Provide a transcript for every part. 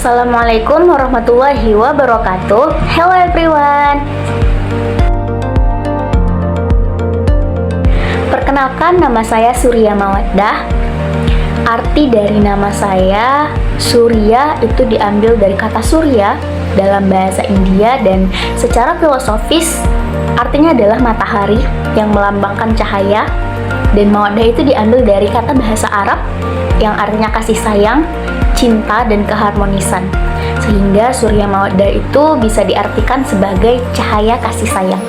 Assalamualaikum warahmatullahi wabarakatuh. Hello everyone. Perkenalkan, nama saya Surya Mawaddah. Arti dari nama saya Surya itu diambil dari kata surya dalam bahasa India, dan secara filosofis artinya adalah matahari yang melambangkan cahaya. Dan Mawaddah itu diambil dari kata bahasa Arab yang artinya kasih sayang, cinta, dan keharmonisan. Sehingga Surya Mawaddah itu bisa diartikan sebagai cahaya kasih sayang.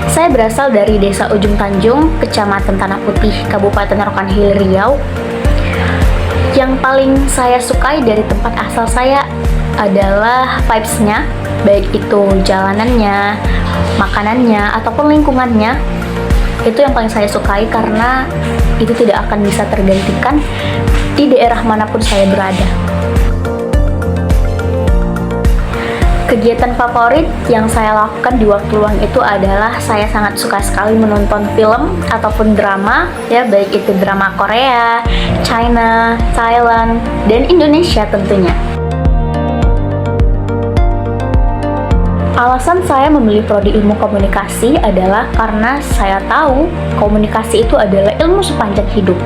Saya berasal dari Desa Ujung Tanjung, Kecamatan Tanah Putih, Kabupaten Rokan Hilir, Riau. Yang paling saya sukai dari tempat asal saya adalah vibes-nya, baik itu jalanannya, makanannya, ataupun lingkungannya. Itu yang paling saya sukai karena itu tidak akan bisa tergantikan di daerah manapun saya berada. Kegiatan favorit yang saya lakukan di waktu luang itu adalah saya sangat suka sekali menonton film ataupun drama, ya, baik itu drama Korea, China, Thailand, dan Indonesia tentunya. Alasan saya memilih prodi ilmu komunikasi adalah karena saya tahu komunikasi itu adalah ilmu sepanjang hidup.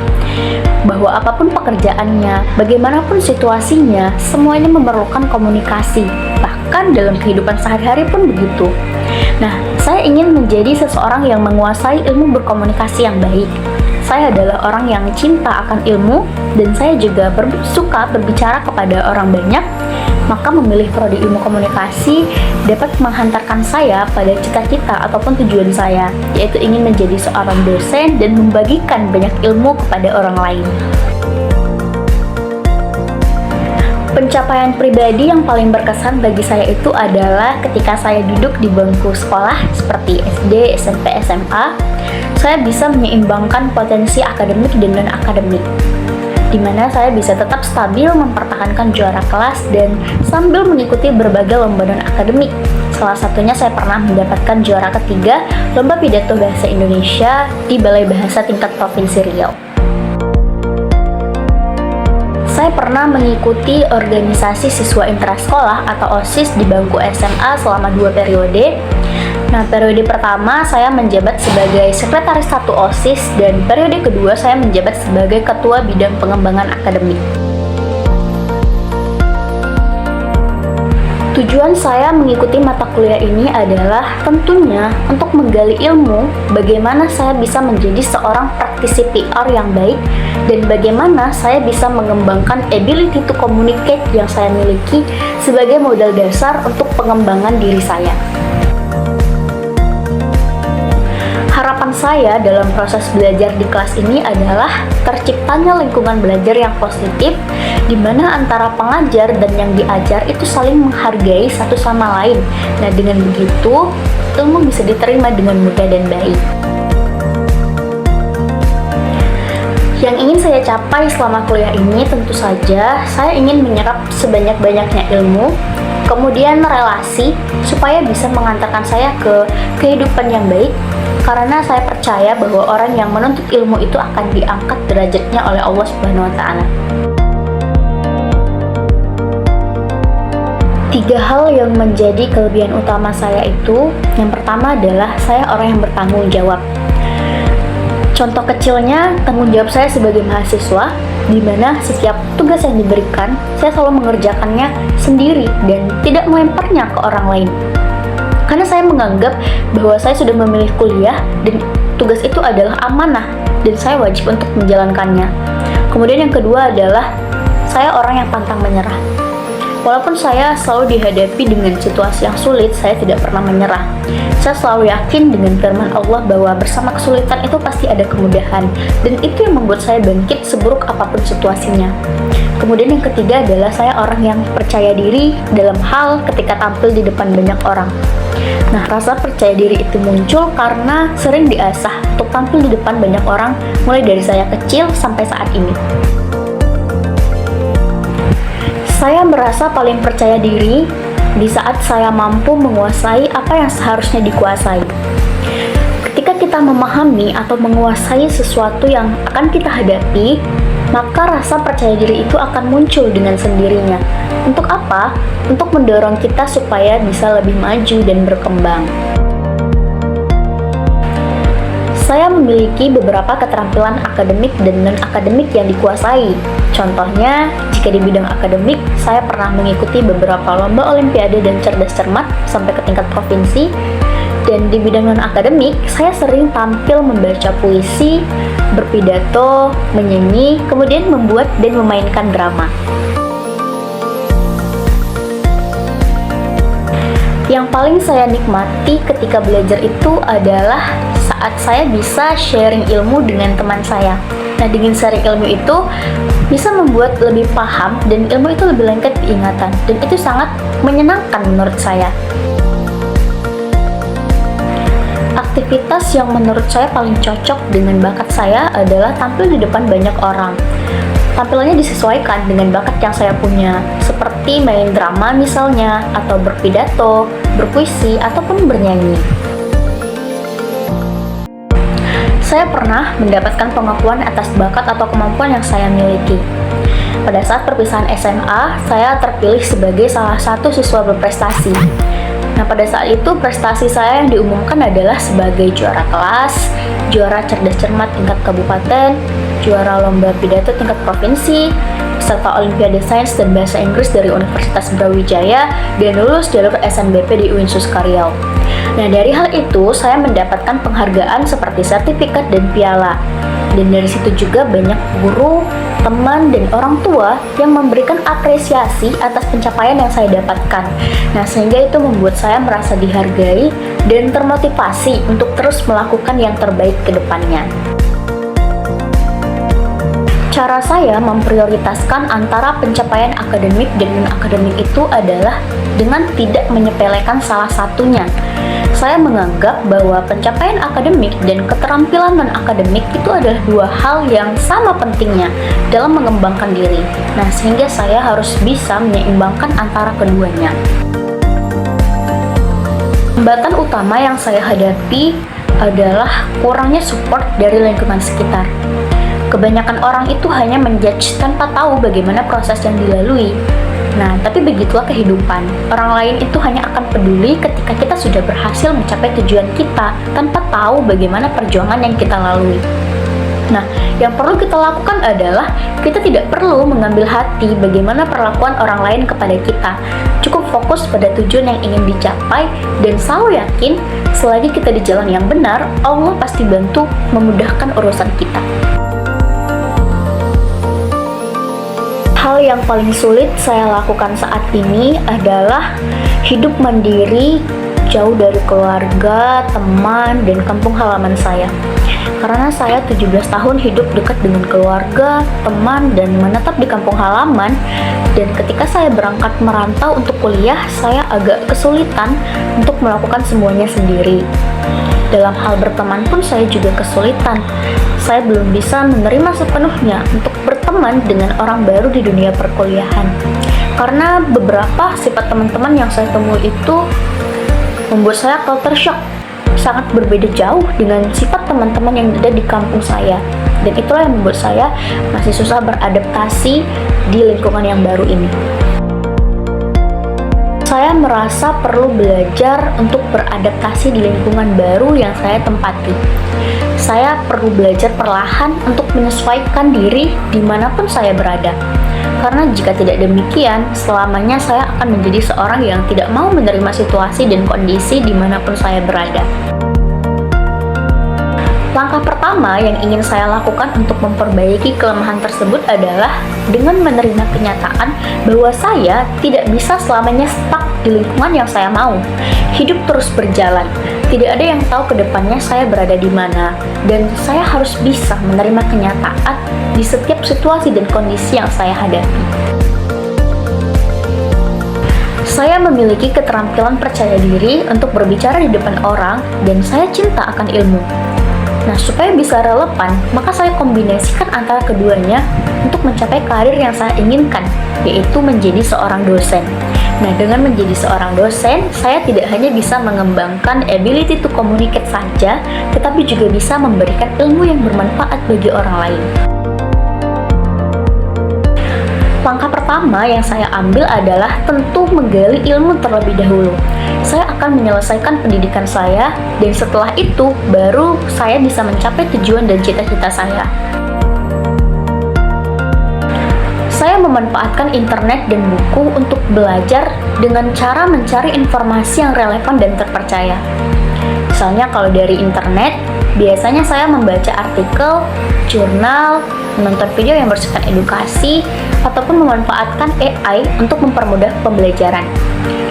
Bahwa apapun pekerjaannya, bagaimanapun situasinya, semuanya memerlukan komunikasi. Bahkan dalam kehidupan sehari-hari pun begitu. Nah, saya ingin menjadi seseorang yang menguasai ilmu berkomunikasi yang baik. Saya adalah orang yang cinta akan ilmu, dan saya juga suka berbicara kepada orang banyak. Maka memilih prodi ilmu komunikasi dapat menghantarkan saya pada cita-cita ataupun tujuan saya, yaitu ingin menjadi seorang dosen dan membagikan banyak ilmu kepada orang lain. Pencapaian pribadi yang paling berkesan bagi saya itu adalah ketika saya duduk di bangku sekolah seperti SD, SMP, SMA, saya bisa menyeimbangkan potensi akademik dengan akademik, di mana saya bisa tetap stabil mempertahankan juara kelas dan sambil mengikuti berbagai lomba non-akademik. Salah satunya saya pernah mendapatkan juara ketiga Lomba Pidato Bahasa Indonesia di Balai Bahasa tingkat Provinsi Riau. Saya pernah mengikuti organisasi siswa intrasekolah atau OSIS di bangku SMA selama 2 periode. Nah, periode pertama saya menjabat sebagai sekretaris 1 OSIS, dan periode kedua saya menjabat sebagai ketua bidang pengembangan akademik. Tujuan saya mengikuti mata kuliah ini adalah tentunya untuk menggali ilmu bagaimana saya bisa menjadi seorang praktisi PR yang baik, dan bagaimana saya bisa mengembangkan ability to communicate yang saya miliki sebagai modal dasar untuk pengembangan diri saya. Harapan saya dalam proses belajar di kelas ini adalah terciptanya lingkungan belajar yang positif, di mana antara pengajar dan yang diajar itu saling menghargai satu sama lain. Nah, dengan begitu, ilmu bisa diterima dengan mudah dan baik. Yang ingin saya capai selama kuliah ini tentu saja saya ingin menyerap sebanyak-banyaknya ilmu, kemudian relasi, supaya bisa mengantarkan saya ke kehidupan yang baik. Karena saya percaya bahwa orang yang menuntut ilmu itu akan diangkat derajatnya oleh Allah Subhanahu wa Ta'ala. 3 hal yang menjadi kelebihan utama saya itu, yang pertama adalah saya orang yang bertanggung jawab. Contoh kecilnya, tanggung jawab saya sebagai mahasiswa, di mana setiap tugas yang diberikan, saya selalu mengerjakannya sendiri dan tidak melemparnya ke orang lain. Karena saya menganggap bahwa saya sudah memilih kuliah dan tugas itu adalah amanah dan saya wajib untuk menjalankannya. Kemudian yang kedua adalah saya orang yang pantang menyerah. Walaupun saya selalu dihadapi dengan situasi yang sulit, saya tidak pernah menyerah. Saya selalu yakin dengan firman Allah bahwa bersama kesulitan itu pasti ada kemudahan, dan itu yang membuat saya bangkit seburuk apapun situasinya. Kemudian yang ketiga adalah saya orang yang percaya diri dalam hal ketika tampil di depan banyak orang. Nah, rasa percaya diri itu muncul karena sering diasah untuk tampil di depan banyak orang, mulai dari saya kecil sampai saat ini. Saya merasa paling percaya diri di saat saya mampu menguasai apa yang seharusnya dikuasai. Ketika kita memahami atau menguasai sesuatu yang akan kita hadapi, maka rasa percaya diri itu akan muncul dengan sendirinya. Untuk apa? Untuk mendorong kita supaya bisa lebih maju dan berkembang. Saya memiliki beberapa keterampilan akademik dan non-akademik yang dikuasai. Contohnya, jika di bidang akademik, saya pernah mengikuti beberapa lomba olimpiade dan cerdas cermat sampai ke tingkat provinsi. Dan di bidang non-akademik, saya sering tampil membaca puisi, berpidato, menyanyi, kemudian membuat dan memainkan drama. Yang paling saya nikmati ketika belajar itu adalah saat saya bisa sharing ilmu dengan teman saya. Nah, dengan sharing ilmu itu bisa membuat lebih paham dan ilmu itu lebih lengkap diingatan, dan itu sangat menyenangkan menurut saya. Aktivitas yang menurut saya paling cocok dengan bakat saya adalah tampil di depan banyak orang. Tampilannya disesuaikan dengan bakat yang saya punya, seperti main drama misalnya, atau berpidato, berpuisi, ataupun bernyanyi. Saya pernah mendapatkan pengakuan atas bakat atau kemampuan yang saya miliki. Pada saat perpisahan SMA, saya terpilih sebagai salah satu siswa berprestasi. Nah, pada saat itu prestasi saya yang diumumkan adalah sebagai juara kelas, juara cerdas cermat tingkat kabupaten, juara lomba pidato tingkat provinsi, peserta Olimpiade Sains dan Bahasa Inggris dari Universitas Brawijaya, dan lulus jalur SNBP di UIN Suskaryau. Nah, dari hal itu saya mendapatkan penghargaan seperti sertifikat dan piala. Dan dari situ juga banyak guru, teman, dan orang tua yang memberikan apresiasi atas pencapaian yang saya dapatkan. Nah, sehingga itu membuat saya merasa dihargai dan termotivasi untuk terus melakukan yang terbaik ke depannya. Cara saya memprioritaskan antara pencapaian akademik dan non-akademik itu adalah dengan tidak menyepelekan salah satunya. Saya menganggap bahwa pencapaian akademik dan keterampilan non-akademik itu adalah dua hal yang sama pentingnya dalam mengembangkan diri. Nah, sehingga saya harus bisa menyeimbangkan antara keduanya. Hambatan utama yang saya hadapi adalah kurangnya support dari lingkungan sekitar. Kebanyakan orang itu hanya menjudge tanpa tahu bagaimana proses yang dilalui. Nah, tapi begitulah kehidupan. Orang lain itu hanya akan peduli ketika kita sudah berhasil mencapai tujuan kita tanpa tahu bagaimana perjuangan yang kita lalui. Nah, yang perlu kita lakukan adalah kita tidak perlu mengambil hati bagaimana perlakuan orang lain kepada kita. Cukup fokus pada tujuan yang ingin dicapai dan selalu yakin selagi kita di jalan yang benar, Allah pasti bantu memudahkan urusan kita. Hal yang paling sulit saya lakukan saat ini adalah hidup mandiri, jauh dari keluarga, teman, dan kampung halaman saya. Karena saya 17 tahun hidup dekat dengan keluarga, teman, dan menetap di kampung halaman, dan ketika saya berangkat merantau untuk kuliah, saya agak kesulitan untuk melakukan semuanya sendiri. Dalam hal berteman pun saya juga kesulitan. Saya belum bisa menerima sepenuhnya untuk berteman dengan orang baru di dunia perkuliahan. Karena beberapa sifat teman-teman yang saya temui itu membuat saya culture shock, sangat berbeda jauh dengan sifat teman-teman yang ada di kampung saya. Dan itulah yang membuat saya masih susah beradaptasi di lingkungan yang baru ini. Saya merasa perlu belajar untuk beradaptasi di lingkungan baru yang saya tempati. Saya perlu belajar perlahan untuk menyesuaikan diri dimanapun saya berada. Karena jika tidak demikian, selamanya saya akan menjadi seorang yang tidak mau menerima situasi dan kondisi dimanapun saya berada. Langkah pertama yang ingin saya lakukan untuk memperbaiki kelemahan tersebut adalah dengan menerima kenyataan bahwa saya tidak bisa selamanya stuck di lingkungan yang saya mau. Hidup terus berjalan, tidak ada yang tahu ke depannya saya berada di mana, dan saya harus bisa menerima kenyataan di setiap situasi dan kondisi yang saya hadapi. Saya memiliki keterampilan percaya diri untuk berbicara di depan orang, dan saya cinta akan ilmu. Nah, supaya bisa relevan, maka saya kombinasikan antara keduanya untuk mencapai karir yang saya inginkan, yaitu menjadi seorang dosen. Nah, dengan menjadi seorang dosen, saya tidak hanya bisa mengembangkan ability to communicate saja, tetapi juga bisa memberikan ilmu yang bermanfaat bagi orang lain. utama yang saya ambil adalah tentu menggali ilmu terlebih dahulu. Saya akan menyelesaikan pendidikan saya, dan setelah itu baru saya bisa mencapai tujuan dan cita-cita saya. Saya memanfaatkan internet dan buku untuk belajar dengan cara mencari informasi yang relevan dan terpercaya. Misalnya kalau dari internet, biasanya saya membaca artikel, jurnal, menonton video yang bersifat edukasi, ataupun memanfaatkan AI untuk mempermudah pembelajaran.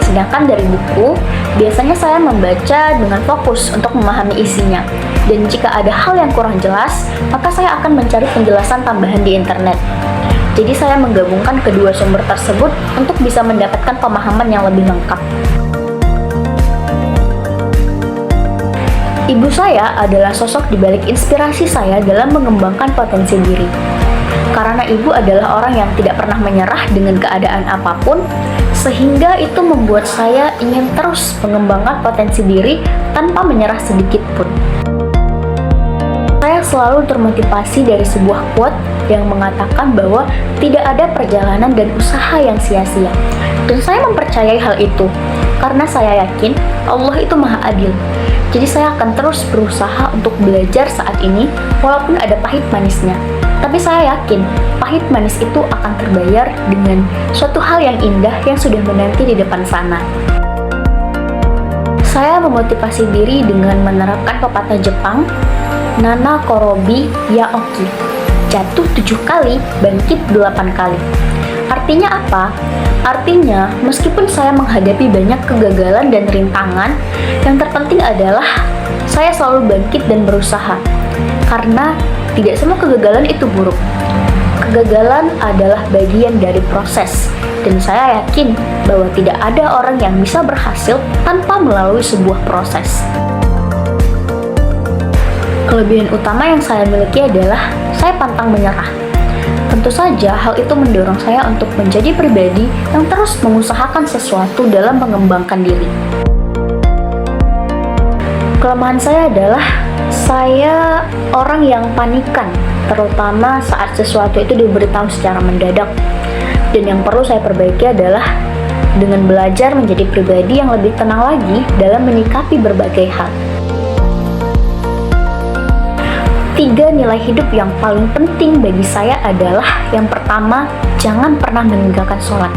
Sedangkan dari buku, biasanya saya membaca dengan fokus untuk memahami isinya. Dan jika ada hal yang kurang jelas, maka saya akan mencari penjelasan tambahan di internet. Jadi saya menggabungkan kedua sumber tersebut untuk bisa mendapatkan pemahaman yang lebih lengkap. Ibu saya adalah sosok di balik inspirasi saya dalam mengembangkan potensi diri. Karena ibu adalah orang yang tidak pernah menyerah dengan keadaan apapun, sehingga itu membuat saya ingin terus mengembangkan potensi diri tanpa menyerah sedikit pun. Saya selalu termotivasi dari sebuah quote yang mengatakan bahwa tidak ada perjalanan dan usaha yang sia-sia. Dan saya mempercayai hal itu, karena saya yakin Allah itu Maha Adil. Jadi saya akan terus berusaha untuk belajar saat ini, walaupun ada pahit manisnya. Tapi saya yakin, pahit manis itu akan terbayar dengan suatu hal yang indah yang sudah menanti di depan sana. Saya memotivasi diri dengan menerapkan pepatah Jepang, Nana Korobi Yaoki, jatuh 7 kali, bangkit 8 kali. Artinya apa? Artinya, meskipun saya menghadapi banyak kegagalan dan rintangan, yang terpenting adalah saya selalu bangkit dan berusaha. Karena tidak semua kegagalan itu buruk. Kegagalan adalah bagian dari proses, dan saya yakin bahwa tidak ada orang yang bisa berhasil tanpa melalui sebuah proses. Kelebihan utama yang saya miliki adalah saya pantang menyerah. Tentu saja hal itu mendorong saya untuk menjadi pribadi yang terus mengusahakan sesuatu dalam mengembangkan diri. Kelemahan saya adalah saya orang yang panikan, terutama saat sesuatu itu diberitahu secara mendadak. Dan yang perlu saya perbaiki adalah dengan belajar menjadi pribadi yang lebih tenang lagi dalam menyikapi berbagai hal. 3 nilai hidup yang paling penting bagi saya adalah yang pertama, jangan pernah meninggalkan sholat.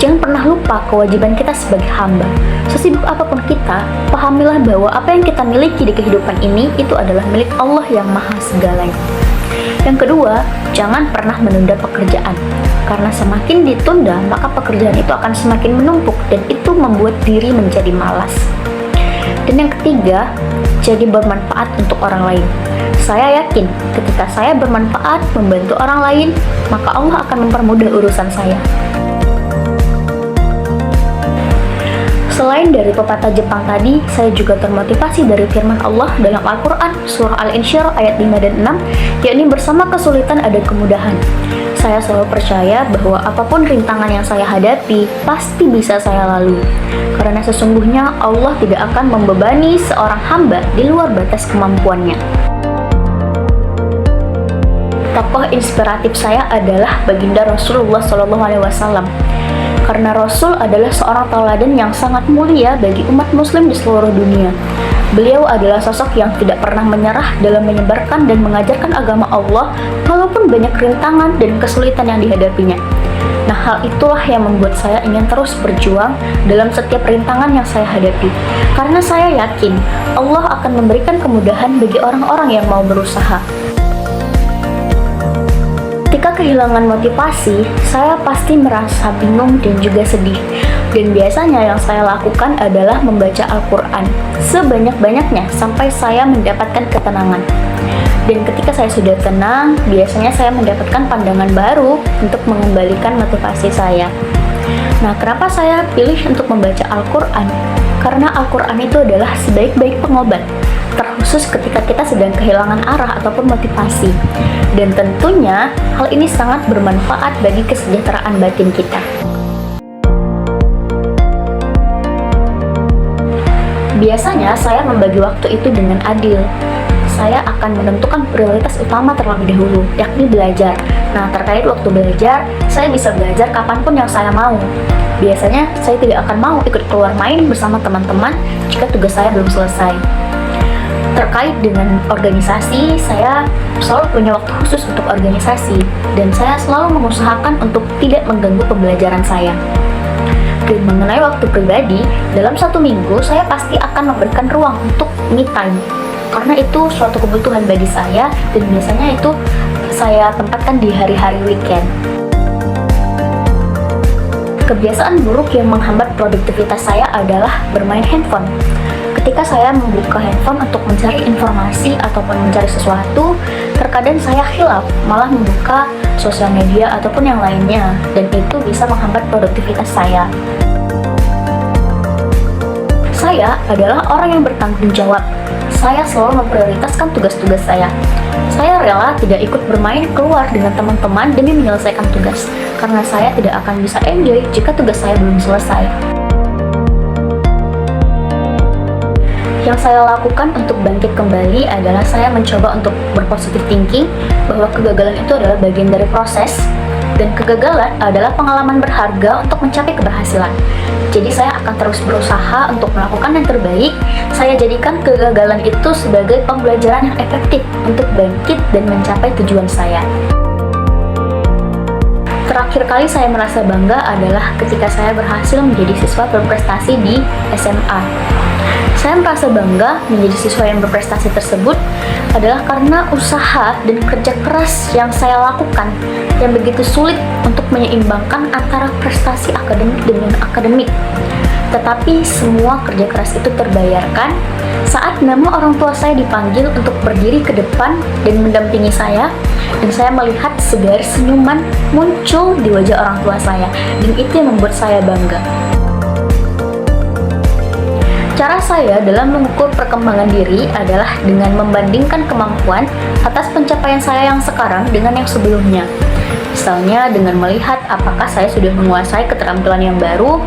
Jangan pernah lupa kewajiban kita sebagai hamba. Sesibuk apapun kita, pahamilah bahwa apa yang kita miliki di kehidupan ini itu adalah milik Allah yang maha segalanya. Yang kedua, jangan pernah menunda pekerjaan. Karena semakin ditunda, maka pekerjaan itu akan semakin menumpuk dan itu membuat diri menjadi malas. Dan yang ketiga, jadi bermanfaat untuk orang lain. Saya yakin ketika saya bermanfaat membantu orang lain, maka Allah akan mempermudah urusan saya. Selain dari pepatah Jepang tadi, saya juga termotivasi dari firman Allah dalam Al-Quran, surah Al-Insyirah ayat 5 dan 6, yakni bersama kesulitan ada kemudahan. Saya selalu percaya bahwa apapun rintangan yang saya hadapi, pasti bisa saya lalui. Karena sesungguhnya Allah tidak akan membebani seorang hamba di luar batas kemampuannya. Tokoh inspiratif saya adalah baginda Rasulullah SAW. Karena Rasul adalah seorang tauladan yang sangat mulia bagi umat muslim di seluruh dunia. Beliau adalah sosok yang tidak pernah menyerah dalam menyebarkan dan mengajarkan agama Allah walaupun banyak rintangan dan kesulitan yang dihadapinya. Nah, hal itulah yang membuat saya ingin terus berjuang dalam setiap rintangan yang saya hadapi. Karena saya yakin Allah akan memberikan kemudahan bagi orang-orang yang mau berusaha. Ketika kehilangan motivasi, saya pasti merasa bingung dan juga sedih. Dan biasanya yang saya lakukan adalah membaca Al-Quran sebanyak-banyaknya sampai saya mendapatkan ketenangan. Dan ketika saya sudah tenang, biasanya saya mendapatkan pandangan baru untuk mengembalikan motivasi saya. Nah, kenapa saya pilih untuk membaca Al-Quran? Karena Al-Quran itu adalah sebaik-baik pengobat, terkhusus ketika kita sedang kehilangan arah ataupun motivasi. Dan tentunya hal ini sangat bermanfaat bagi kesejahteraan batin kita. Biasanya saya membagi waktu itu dengan adil. Saya akan menentukan prioritas utama terlebih dahulu, yakni belajar. Nah, terkait waktu belajar, saya bisa belajar kapanpun yang saya mau. Biasanya, saya tidak akan mau ikut keluar main bersama teman-teman jika tugas saya belum selesai. Terkait dengan organisasi, saya selalu punya waktu khusus untuk organisasi, dan saya selalu mengusahakan untuk tidak mengganggu pembelajaran saya. Dan mengenai waktu pribadi, dalam 1 minggu saya pasti akan memberikan ruang untuk me time, karena itu suatu kebutuhan bagi saya, dan biasanya itu saya tempatkan di hari-hari weekend. Kebiasaan buruk yang menghambat produktivitas saya adalah bermain handphone. Ketika saya membuka handphone untuk mencari informasi ataupun mencari sesuatu, terkadang saya khilaf malah membuka sosial media ataupun yang lainnya, dan itu bisa menghambat produktivitas saya. Saya adalah orang yang bertanggung jawab. Saya selalu memprioritaskan tugas-tugas saya. Saya rela tidak ikut bermain keluar dengan teman-teman demi menyelesaikan tugas, karena saya tidak akan bisa enjoy jika tugas saya belum selesai. Yang saya lakukan untuk bangkit kembali adalah saya mencoba untuk berpositif thinking bahwa kegagalan itu adalah bagian dari proses, dan kegagalan adalah pengalaman berharga untuk mencapai keberhasilan. Jadi saya akan terus berusaha untuk melakukan yang terbaik. Saya jadikan kegagalan itu sebagai pembelajaran yang efektif untuk bangkit dan mencapai tujuan saya. Terakhir kali saya merasa bangga adalah ketika saya berhasil menjadi siswa berprestasi di SMA. Saya merasa bangga menjadi siswa yang berprestasi tersebut adalah karena usaha dan kerja keras yang saya lakukan yang begitu sulit untuk menyeimbangkan antara prestasi akademik dengan akademik. Tetapi semua kerja keras itu terbayarkan saat nama orang tua saya dipanggil untuk berdiri ke depan dan mendampingi saya, dan saya melihat segaris senyuman muncul di wajah orang tua saya, dan itu yang membuat saya bangga. Cara saya dalam mengukur perkembangan diri adalah dengan membandingkan kemampuan atas pencapaian saya yang sekarang dengan yang sebelumnya. Misalnya dengan melihat apakah saya sudah menguasai keterampilan yang baru,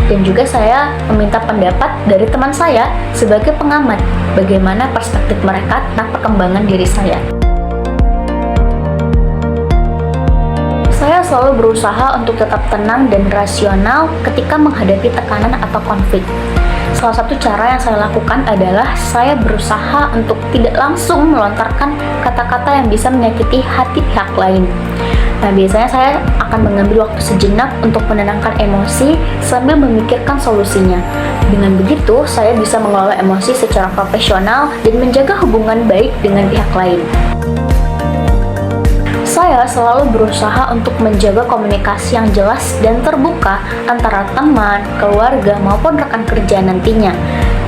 dan juga saya meminta pendapat dari teman saya sebagai pengamat bagaimana perspektif mereka tentang perkembangan diri saya. Saya selalu berusaha untuk tetap tenang dan rasional ketika menghadapi tekanan atau konflik. Salah satu cara yang saya lakukan adalah saya berusaha untuk tidak langsung melontarkan kata-kata yang bisa menyakiti hati pihak lain. Nah, biasanya saya akan mengambil waktu sejenak untuk menenangkan emosi sambil memikirkan solusinya. Dengan begitu, saya bisa mengelola emosi secara profesional dan menjaga hubungan baik dengan pihak lain. Saya selalu berusaha untuk menjaga komunikasi yang jelas dan terbuka antara teman, keluarga, maupun rekan kerja nantinya.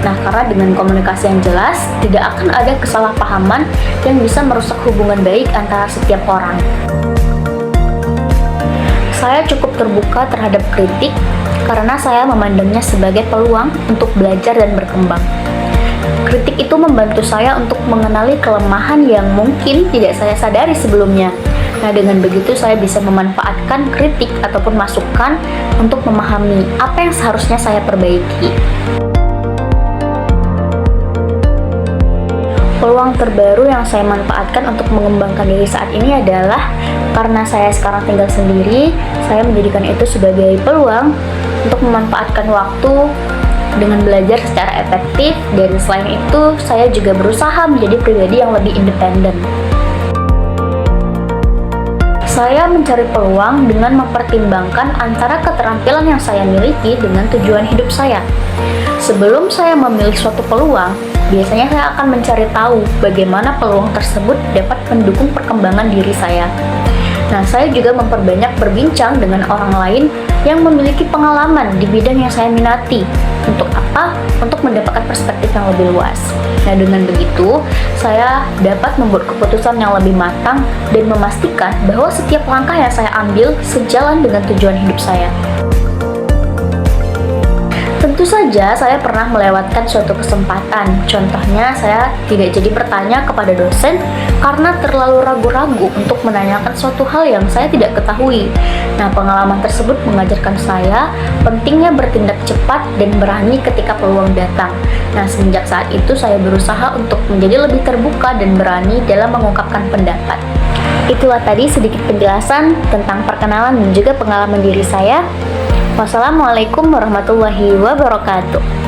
Nah, karena dengan komunikasi yang jelas, tidak akan ada kesalahpahaman yang bisa merusak hubungan baik antara setiap orang. Saya cukup terbuka terhadap kritik karena saya memandangnya sebagai peluang untuk belajar dan berkembang. Kritik itu membantu saya untuk mengenali kelemahan yang mungkin tidak saya sadari sebelumnya. Nah, dengan begitu saya bisa memanfaatkan kritik ataupun masukan untuk memahami apa yang seharusnya saya perbaiki. Peluang terbaru yang saya manfaatkan untuk mengembangkan diri saat ini adalah karena saya sekarang tinggal sendiri, saya menjadikan itu sebagai peluang untuk memanfaatkan waktu dengan belajar secara efektif, dan selain itu saya juga berusaha menjadi pribadi yang lebih independen. Saya mencari peluang dengan mempertimbangkan antara keterampilan yang saya miliki dengan tujuan hidup saya. Sebelum saya memilih suatu peluang, biasanya saya akan mencari tahu bagaimana peluang tersebut dapat mendukung perkembangan diri saya. Nah, saya juga memperbanyak berbincang dengan orang lain yang memiliki pengalaman di bidang yang saya minati. Untuk apa? Untuk mendapatkan perspektif yang lebih luas. Nah, dengan begitu, saya dapat membuat keputusan yang lebih matang dan memastikan bahwa setiap langkah yang saya ambil sejalan dengan tujuan hidup saya. Tentu saja saya pernah melewatkan suatu kesempatan. Contohnya, saya tidak jadi bertanya kepada dosen karena terlalu ragu-ragu untuk menanyakan suatu hal yang saya tidak ketahui. Nah, pengalaman tersebut mengajarkan saya pentingnya bertindak cepat dan berani ketika peluang datang. Nah, semenjak saat itu saya berusaha untuk menjadi lebih terbuka dan berani dalam mengungkapkan pendapat. Itulah tadi sedikit penjelasan tentang perkenalan dan juga pengalaman diri saya. Wassalamualaikum warahmatullahi wabarakatuh.